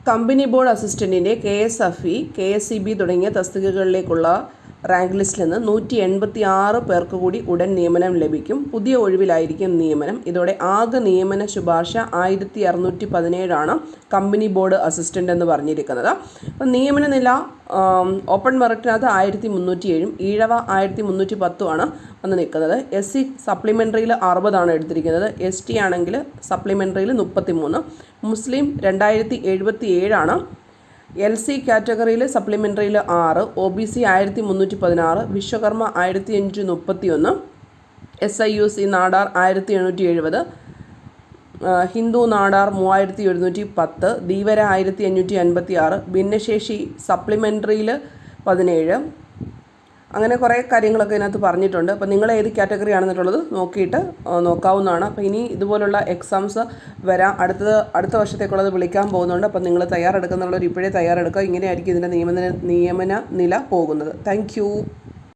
Company board അസിസ്റ്റൻറ്റിൻ്റെ KSFE, KSEB തുടങ്ങിയ തസ്തികകളിലേക്കുള്ള rank ലിസ്റ്റിൽ നിന്ന് 186 പേർക്ക് കൂടി ഉടൻ നിയമനം ലഭിക്കും. പുതിയ ഒഴിവിലായിരിക്കും നിയമനം. ഇതോടെ ആകെ നിയമന ശുപാർശ 1617 കമ്പനി ബോർഡ് അസിസ്റ്റൻ്റ് എന്ന് പറഞ്ഞിരിക്കുന്നത്. അപ്പം നിയമന നില ഓപ്പൺ മെറിറ്റിനകത്ത് 1307, ഈഴവ 1310 വന്ന് നിൽക്കുന്നത്. SC സപ്ലിമെൻ്ററിയിൽ 60 എടുത്തിരിക്കുന്നത്. ST ആണെങ്കിൽ സപ്ലിമെൻ്ററിയിൽ 33, മുസ്ലിം 2077, LC കാറ്റഗറിയിൽ സപ്ലിമെൻ്ററിയിൽ 6, OBC 1316, വിശ്വകർമ്മ 1531, SIUC നാടാർ 1770, ഹിന്ദു നാടാർ 3710, ധീവര 1556, ഭിന്നശേഷി സപ്ലിമെൻ്ററിയിൽ 17. അങ്ങനെ കുറേ കാര്യങ്ങളൊക്കെ ഇതിനകത്ത് പറഞ്ഞിട്ടുണ്ട്. അപ്പോൾ നിങ്ങൾ ഏത് കാറ്റഗറി ആണെന്നുള്ളത് നോക്കിയിട്ട് നോക്കാവുന്നതാണ്. അപ്പോൾ ഇനി ഇതുപോലുള്ള എക്സാംസ് വരാം. അടുത്ത വർഷത്തേക്കുള്ളത് വിളിക്കാൻ പോകുന്നുണ്ട്. അപ്പോൾ നിങ്ങൾ തയ്യാറെടുക്കുന്നുള്ളവർ ഇപ്പോഴേ തയ്യാറെടുക്കുക. ഇങ്ങനെയായിരിക്കും ഇതിൻ്റെ നിയമന നില പോകുന്നത്. താങ്ക്